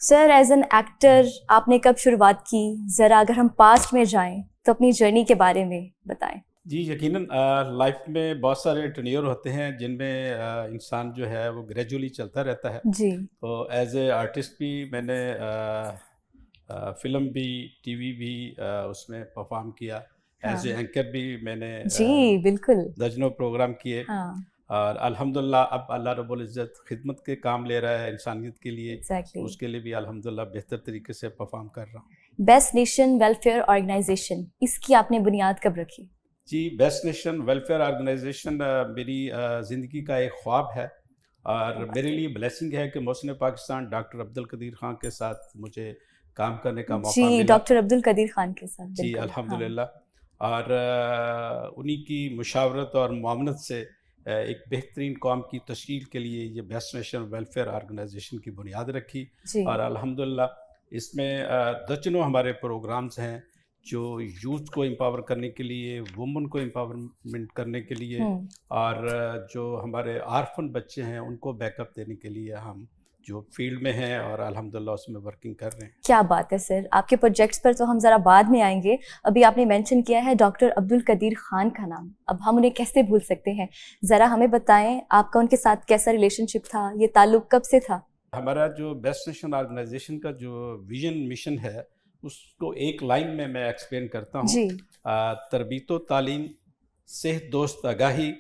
Sir as an actor आपने कब शुरुआत की, ज़रा अगर हम पास्ट में जाएं तो अपनी जर्नी के बारे में बताएं। जी, यकीनन लाइफ में बहुत सारे टेन्योर होते हैं जिनमें इंसान जो है वो ग्रेजुअली चलता रहता है। जी। तो एज ए आर्टिस्ट भी मैंने फ़िल्म भी, टीवी भी उसमें परफॉर्म किया। एज ए हाँ एंकर भी मैंने जी, बिल्कुल। दर्जनों प्रोग्राम किए। हाँ, और अल्हम्दुलिल्लाह अब अल्लाह रब्बुल इज़्ज़त खिदमत के काम ले रहा है इंसानियत के लिए, तो एग्जैक्टली। उसके लिए भी अल्हम्दुलिल्लाह बेहतर तरीके से परफॉर्म कर रहा हूँ। बेस्ट नेशन वेलफेयर ऑर्गेनाइजेशन, इसकी आपने बुनियाद कब रखी? जी, बेस्ट नेशन वेलफेयर ऑर्गेनाइजेशन मेरी ज़िंदगी का एक ख्वाब है क्या और मेरे बात है। लिए ब्लेसिंग है कि मोहसिन पाकिस्तान डॉक्टर अब्दुल कदीर ख़ान के साथ मुझे काम करने का मौका जी, मिला। डॉक्टर अब्दुल कदीर खान के साथ, जी, बिल्कुल। हाँ। अल्हम्दुलिल्लाह। और उन्हीं की मुशावरत और मुआवनत से एक बेहतरीन कौम की तश्कील के लिए ये बेस्ट नेशन वेलफेयर ऑर्गेनाइजेशन की बुनियाद रखी। जी। और अल्हम्दुलिल्लाह इसमें दर्जनों हमारे प्रोग्राम्स हैं जो यूथ को एम्पावर करने के लिए, वुमेन को एम्पावरमेंट करने के लिए हम्म। और जो हमारे आर्फन बच्चे हैं उनको बैकअप देने के लिए हम जो फील्ड में हैं और अल्हम्दुलिल्लाह उसमें वर्किंग कर रहे हैं। क्या बात है सर, आपके प्रोजेक्ट्स पर तो हम ज़रा बाद में आएंगे। अभी आपने मेंशन किया है डॉक्टर अब्दुल कदीर खान का नाम, अब हम उन्हें कैसे भूल सकते हैं। ज़रा हमें बताएं आपका उनके साथ कैसा रिलेशनशिप था, ये ताल्लुक कब से था? हमारा जो बेस्ट नेशन ऑर्गेनाइजेशन का जो विजन मिशन है उसको एक लाइन में मैं एक्सप्लेन करता हूँ। जी। तरबीत व तालीम, सेहत दोस्त आगाही,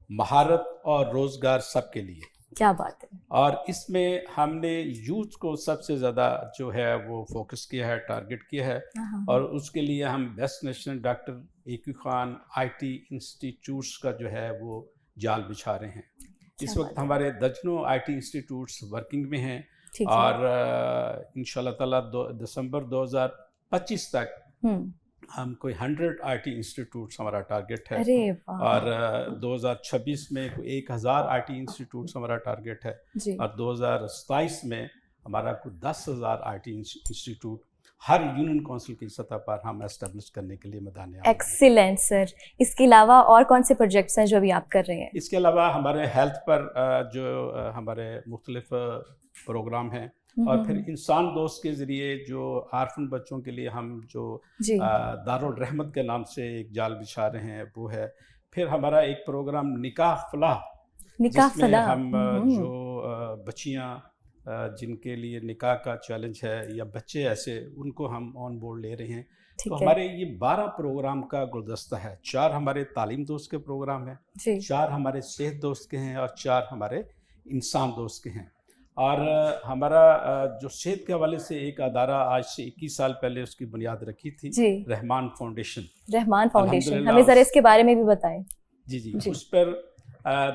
महारत और रोज़गार सबके लिए। क्या बात है। और इसमें हमने यूथ को सबसे ज़्यादा जो है वो फोकस किया है, टारगेट किया है। हाँ हाँ और हाँ। उसके लिए हम best nation doctor A Q. Khan IT institutes का जो है वो जाल बिछा रहे हैं। क्या इस वक्त बात है। हमारे दर्जनों आईटी इंस्टीट्यूट्स वर्किंग में हैं ठीक है। और इंशाल्लाह ताला दिसंबर 2025 तक हम्म। हम कोई 100 आईटी इंस्टीट्यूट्स हमारा टारगेट है। अरे वाह। और 2026 में 1000 आईटी इंस्टीट्यूट्स हमारा टारगेट है। जी। और 2027 में हमारा कुछ 10,000 IT institute her union council की सतह पर हम एस्टेब्लिश करने के लिए मैदान अमल में। Excellent sir. इसके अलावा और कौन से प्रोजेक्ट्स हैं जो अभी आप कर रहे हैं? इसके अलावा हमारे हेल्थ पर जो हमारे मुख्तलिफ प्रोग्राम हैं और फिर हम्म। इंसान दोस्त के ज़रिए जो आर्फन बच्चों के लिए हम जो जी। दारुल रहमत के नाम से एक जाल बिछा रहे हैं वो है। फिर हमारा एक प्रोग्राम निकाह फलाह, निकाह जिसमें फला। हम जो बच्चियाँ जिनके लिए निकाह का चैलेंज है या बच्चे ऐसे उनको हम ऑन बोर्ड ले रहे हैं। तो ठीक है। हमारे ये 12 प्रोग्राम का गुलदस्ता है। 4 हमारे तालीम दोस्त के प्रोग्राम हैं, जी। 4 हमारे सेहत दोस्त के हैं और 4 हमारे इंसान दोस्त के हैं। और हमारा जो सेहत के हवाले से एक अदारा आज से 21 साल पहले उसकी बुनियाद रखी थी, जी। रहमान फाउंडेशन। रहमान फाउंडेशन, अल्हम्दुलिल्लाह हमें ज़रा इसके बारे में भी बताएं। जी, जी। जी। उस पर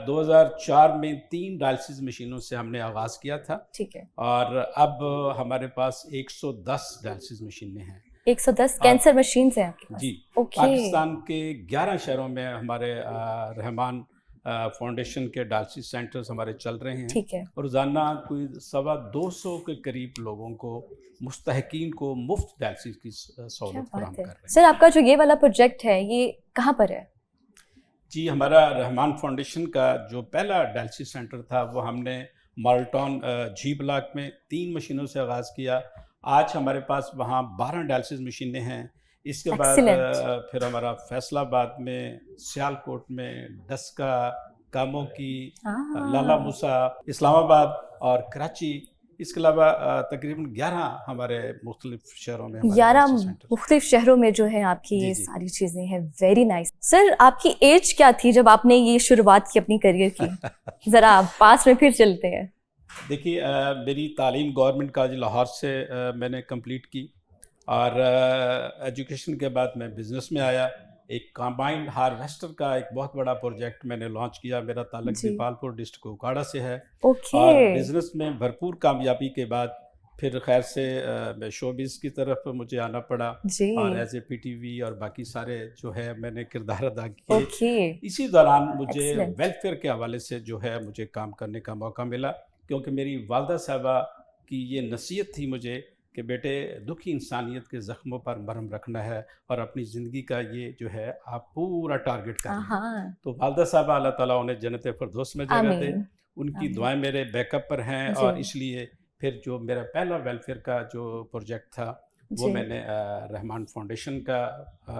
2004 में 3 डायलिसिस मशीनों से हमने आगाज़ किया था ठीक है। और अब हमारे पास 110 डायलिसिस मशीनें हैं। 110 और कैंसर मशीन्स हैं आपके जी, पास? ओके। पाकिस्तान के 11 शहरों में हमारे रहमान फाउंडेशन के डायलिसिस सेंटर्स हमारे चल रहे हैं। ठीक है। और रोज़ाना कोई 225 के करीब लोगों को, मुस्तहकीन को मुफ्त डायलिसिस की क्या सहूलत फराहम बात है कर रहे हैं। सर, आपका जो ये वाला प्रोजेक्ट है ये कहाँ पर है? जी, हमारा रहमान फाउंडेशन का जो पहला डायलिसिस सेंटर था वो हमने माल्टन जी ब्लॉक में 3 मशीनों से आगाज़ किया। आज हमारे पास वहाँ 12 डायलिसिस मशीनें हैं। इसके बाद एक्सीलेंट। फिर हमारा फैसलाबाद में, सियालकोट में, डस्का, कामोकी, लाला हाँ। मूसा, इस्लामाबाद और कराची। इसके अलावा तकरीबन 11 हमारे मुख्तलिफ शहरों में हमारे 11 डायलिसिस सेंटर हैं। मुख्तलिफ शहरों में जो है आपकी जी, ये जी। सारी चीज़ें हैं। Very nice. सर आपकी एज क्या थी जब आपने ये शुरुआत की अपनी करियर की? ज़रा पास में फिर चलते हैं। देखिए मेरी तालीम गवर्नमेंट कॉलेज लाहौर से मैंने कंप्लीट की और एजुकेशन के बाद मैं बिज़नेस में आया। एक कंबाइंड हार्वेस्टर का एक बहुत बड़ा प्रोजेक्ट मैंने लॉन्च किया। मेरा ताल्लुक जी। दीपालपुर डिस्ट्रिक्ट उकाड़ा से है। ओके। और बिज़नेस में भरपूर कामयाबी के बाद फिर खैर से मैं शोबिज़ की तरफ मुझे आना पड़ा जी। और एज ए पीटीवी और बाकी सारे जो है मैंने किरदार अदा किए। ओके। इसी दौरान मुझे एक्सीलेंट। वेलफेयर के हवाले से जो है मुझे काम करने का मौका मिला, क्योंकि मेरी वालदा साहबा की ये नसीहत थी मुझे कि बेटे दुखी इंसानियत के ज़ख्मों पर मरहम रखना है और अपनी ज़िंदगी का ये जो है आप पूरा टारगेट कर लें। हाँ। तो वालदा साहबा अल्लाह ताला उन्हें जन्नत फ़िरदौस में जगह दे। आमीन। उनकी आमीन। दुआएं मेरे बैकअप पर हैं जी। और इसलिए फिर जो मेरा पहला वेलफेयर का जो प्रोजेक्ट था वो जी मैंने रहमान फाउंडेशन का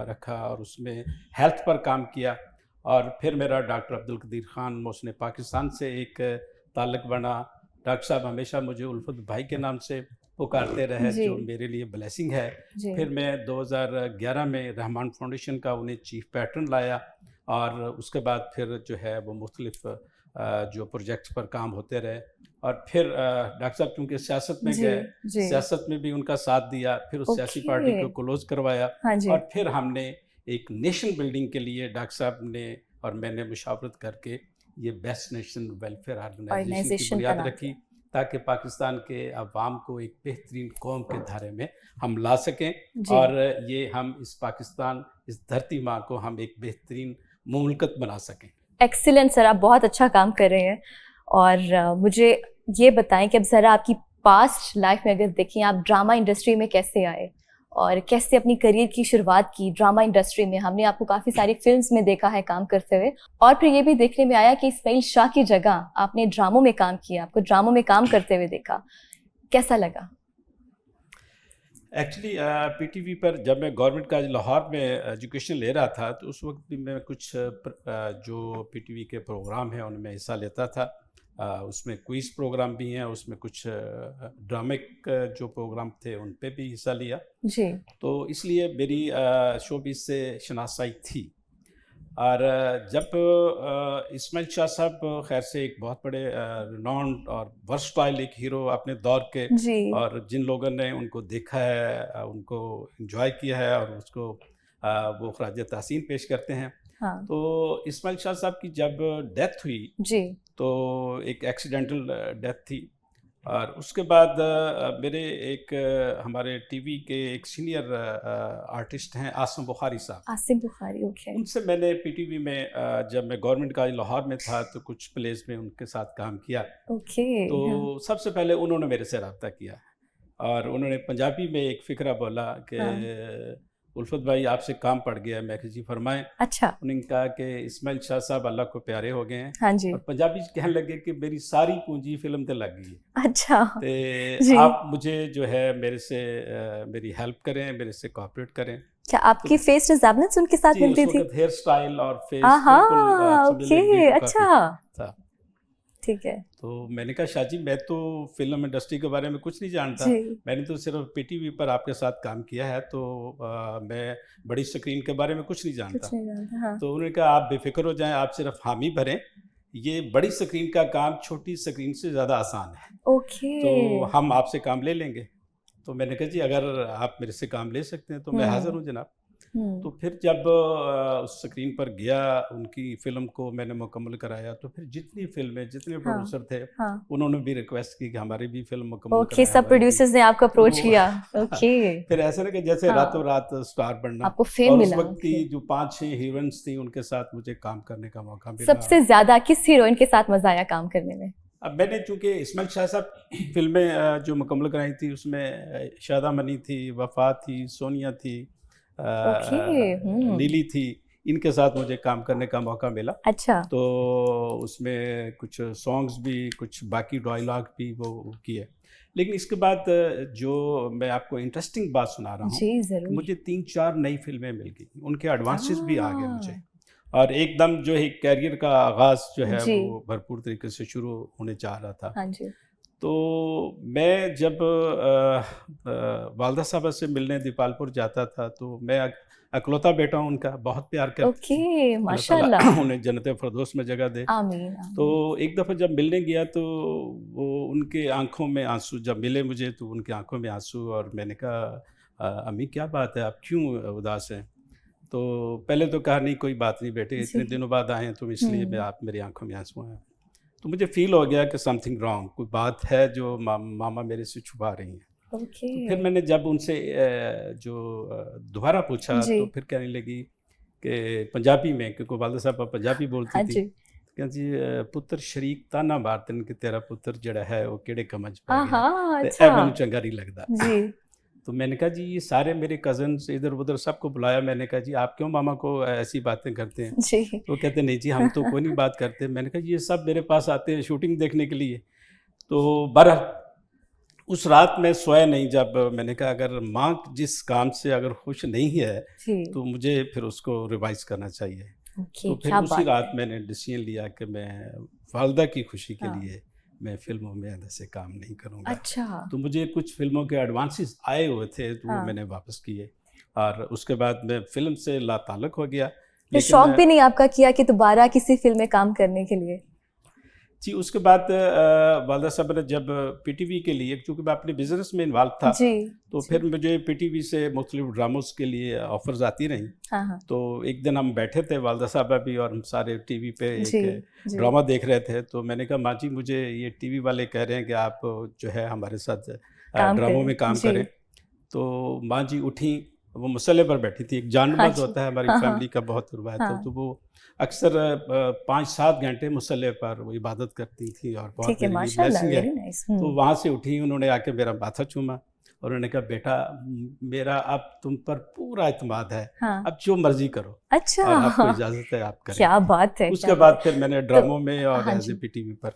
रखा और उसमें हेल्थ पर काम किया। और फिर मेरा डॉक्टर अब्दुल कदीर ख़ान मोहसिन पाकिस्तान से एक ताल्लुक़ बना। डॉक्टर साहब हमेशा मुझे उल्फत भाई के नाम से पुकारते रहे, जी जो मेरे लिए ब्लेसिंग है। जी फिर मैं 2011 में रहमान फाउंडेशन का उन्हें चीफ पैटर्न लाया और उसके बाद फिर जो है वो मुख्तलिफ जो प्रोजेक्ट्स पर काम होते रहे। और फिर डॉक्टर साहब चूँकि सियासत में जी गए, जी सियासत में भी उनका साथ दिया, फिर उस सियासी पार्टी ओके को क्लोज़ करवाया। हाँ जी और फिर हमने एक नेशन बिल्डिंग के लिए डॉक्टर साहब ने और मैंने मुशावरत करके ये बेस्ट नेशन वेलफेयर ऑर्गेनाइजेशन की ऑर्गेनाइजेशन का बुनियाद नाम रखी, दिया ताकि पाकिस्तान के अवाम को एक बेहतरीन कौम के धारे में हम ला सकें जी और ये हम इस पाकिस्तान, इस धरती माँ को हम एक बेहतरीन मुमलकत बना सकें। एक्सीलेंट सर, आप बहुत अच्छा काम कर रहे हैं। और मुझे ये बताएं कि अब ज़रा आपकी पास्ट लाइफ में अगर देखें, आप ड्रामा इंडस्ट्री में कैसे आए और कैसे अपनी करियर की शुरुआत की ड्रामा इंडस्ट्री में। हमने आपको काफ़ी सारी फिल्म्स में देखा है काम करते हुए, और फिर ये भी देखने में आया कि इस्माइल शाह की जगह आपने ड्रामों में काम किया, आपको ड्रामों में काम करते हुए देखा, कैसा लगा? एक्चुअली पीटीवी पर जब मैं गवर्नमेंट कॉलेज लाहौर में एजुकेशन ले रहा था तो उस वक्त भी मैं कुछ जो पीटीवी के प्रोग्राम हैं उनमें हिस्सा लेता था। उसमें क्विज़ प्रोग्राम भी हैं, उसमें कुछ ड्रामिक जो प्रोग्राम थे उन पे भी हिस्सा लिया। जी तो इसलिए मेरी शोबिज़ से शनासाई थी। और जब इस्माइल शाह साहब खैर से एक बहुत बड़े रिनाउंड और वर्सटाइल एक हीरो अपने दौर के, जी और जिन लोगों ने उनको देखा है उनको एंजॉय किया है और उसको वो खराज तहसीन पेश करते हैं। हाँ तो इस्माइल शाह साहब की जब डेथ हुई जी तो एक एक्सीडेंटल डेथ थी। और उसके बाद मेरे एक हमारे टीवी के एक सीनियर आर्टिस्ट हैं आसिम बुखारी साहब, आसिम बुखारी, ओके उनसे मैंने पीटीवी में जब मैं गवर्नमेंट कॉलेज लाहौर में था तो कुछ प्लेस में उनके साथ काम किया। ओके तो हाँ सबसे पहले उन्होंने मेरे से रब्ता किया और उन्होंने पंजाबी में एक फ़िक्रा बोला कि हाँ उल्फत भाई आपसे काम पड़ गया है। मैं कहा जी फरमाएं। अच्छा उन्होंने कहा कि इस्माइल शाह साहब अल्लाह को प्यारे हो गए हैं। हाँ जी और पंजाबी च कहने लगे कि मेरी सारी पूंजी फिल्म ते लग गई है, अच्छा तो जी आप मुझे जो है मेरे से मेरी हेल्प करें, मेरे से कोऑपरेट करें। क्या तो आपकी फेस रिजेम्बलेंस उनके साथ जी उस मिलती थी? वक्त हेयर स्टाइल और फेस हाँ बिल्कुल ओके सिमिलरिटी तो काफ़ी अच्छा था। ठीक है तो मैंने कहा शाह जी मैं तो फिल्म इंडस्ट्री के बारे में कुछ नहीं जानता, जी मैंने तो सिर्फ पीटीवी पर आपके साथ काम किया है, तो मैं बड़ी स्क्रीन के बारे में कुछ नहीं जानता। कुछ नहीं जानता हाँ तो उन्होंने कहा आप बेफिक्र हो जाएं, आप सिर्फ हामी भरें, ये बड़ी स्क्रीन का काम छोटी स्क्रीन से ज़्यादा आसान है, ओके तो हम आपसे काम ले लेंगे। तो मैंने कहा जी अगर आप मेरे से काम ले सकते हैं तो मैं हाज़िर हूँ जनाब। तो फिर जब उस स्क्रीन पर गया, उनकी फ़िल्म को मैंने मुकम्मल कराया, तो फिर जितनी फ़िल्में जितने हाँ प्रोड्यूसर थे हाँ उन्होंने भी रिक्वेस्ट की कि हमारी भी फ़िल्म मुकम्मल ओके कराएं, सब हमारी भी। प्रोड्यूसर्स ने आपको अप्रोच तो किया ओके फिर ऐसा नहीं कि जैसे हाँ रातों रात स्टार बनना। आपको फेम और उस मिला वक्त की ओके जो 5-6 हीरोइंस थी उनके साथ मुझे काम करने का मौका मिला। सबसे ज्यादा किस हीरोइन के साथ मजा आया काम करने में? अब मैंने चूँकि इस्माइल शाह साहब फ़िल्में जो मुकम्मल कराई थी उसमें शादा मनी थी, वफ़ा थी, सोनिया थी, ओके नीली थी, इनके साथ मुझे काम करने का मौका मिला। अच्छा तो उसमें कुछ सॉन्ग्स भी, कुछ बाकी डायलॉग भी वो किए। लेकिन इसके बाद जो मैं आपको इंटरेस्टिंग बात सुना रहा हूँ जी कि जरूर मुझे 3-4 नई फ़िल्में मिल गई, उनके एडवांसेस भी आ गए मुझे, हाँ और एकदम जो है करियर का आगाज़ जो है जी वो भरपूर तरीके से शुरू होने जा रहा था। हाँ जी तो मैं जब वालदा साहबा से मिलने दीपालपुर जाता था तो मैं अकलौता बेटा हूँ उनका, बहुत प्यार करती ओके थी। अल्लाह ताला माशाल्लाह उन्हें जन्नत फ़िरदौस में जगह दे। आमीन तो आमीन एक दफ़ा जब मिलने गया तो वो उनके आँखों में आँसू जब मिले मुझे, तो उनकी आँखों में आँसू, और मैंने कहा अम्मी क्या बात है, आप क्यों उदास हैं? तो पहले तो कहा नहीं कोई बात नहीं बेटे, इतने जी दिनों बाद आए हैं तुम, इसलिए मैं हम्म आप मेरी आँखों में आँसू हैं। तो मुझे फ़ील हो गया कि समथिंग रॉन्ग, कोई बात है जो मामा मेरे से छुपा रही हैं। ओके तो फिर मैंने जब उनसे दोबारा पूछा जी तो फिर कहने लगी कि पंजाबी में, क्योंकि वालदा साहब पंजाबी बोलती हाँ थी, जी कहती जी पुत्र शरीक ताना मारते कि तेरा पुत्र जड़ा है वो किहड़े कम्म च पै गया, हाँ ते अच्छा ए मैनूं चंगा नहीं लगता। जी तो मैंने कहा जी ये सारे मेरे कज़न्स इधर उधर सबको बुलाया, मैंने कहा जी आप क्यों मामा को ऐसी बातें करते हैं? जी तो कहते नहीं जी हम तो कोई नहीं बात करते। मैंने कहा ये सब मेरे पास आते हैं शूटिंग देखने के लिए। तो बहरहाल उस रात मैं सोया नहीं, जब मैंने कहा अगर माँ जिस काम से अगर खुश नहीं है जी। तो मुझे फिर उसको रिवाइज करना चाहिए। ओके, तो फिर क्या उसी बात रात है। मैंने डिसीजन लिया कि मैं वालदा की खुशी के हाँ। लिए मैं फ़िल्मों में अंदर से काम नहीं करूँगा। अच्छा। तो मुझे कुछ फ़िल्मों के एडवांसेस आए हुए थे, तो वो हाँ। मैंने वापस किए और उसके बाद मैं फ़िल्म से लाताल्लुक़ हो गया। फिर लेकिन शौक भी नहीं आपका किया कि दोबारा किसी फ़िल्म में काम करने के लिए? जी, उसके बाद वालदा साहब ने जब पीटीवी के लिए, चूँकि मैं अपने बिज़नेस में इन्वॉल्व था, जी, तो जी। फिर मुझे पीटीवी से मुख्तलिफ ड्रामोज़ के लिए ऑफ़र्स आती रहीं। हाँ, हाँ। तो एक दिन हम बैठे थे वालदा साहबा भी और हम सारे टीवी पे जी, एक जी। ड्रामा देख रहे थे। तो मैंने कहा, माँ जी मुझे ये टीवी वाले कह रहे हैं कि आप जो है हमारे साथ काम ड्रामों करें। में काम जी। करें। तो माँ जी उठीं, वो मुसल्ले पर बैठी थी। एक जान हाँ नमाज़ जी। होता है हमारी हाँ, हाँ। फैमिली का बहुत रवायत है, हाँ, तो वो अक्सर 5-7 घंटे मुसल्ले पर वो इबादत करती थी और बहुत ठीक है, मेरे लिए माशाअल्लाह, ब्लेसिंग है। Very nice. तो हुँ। वहाँ से उठी, उन्होंने आके मेरा माथा चूमा और उन्होंने कहा, बेटा मेरा अब तुम पर पूरा एतमाद है, हाँ। अब जो मर्ज़ी करो अच्छा। और आपको इजाज़त है आप करें। क्या बात है, क्या उसके बात बाद है। फिर मैंने तो ड्रामों में और हाँ एज़ ए जी। पीटीवी पर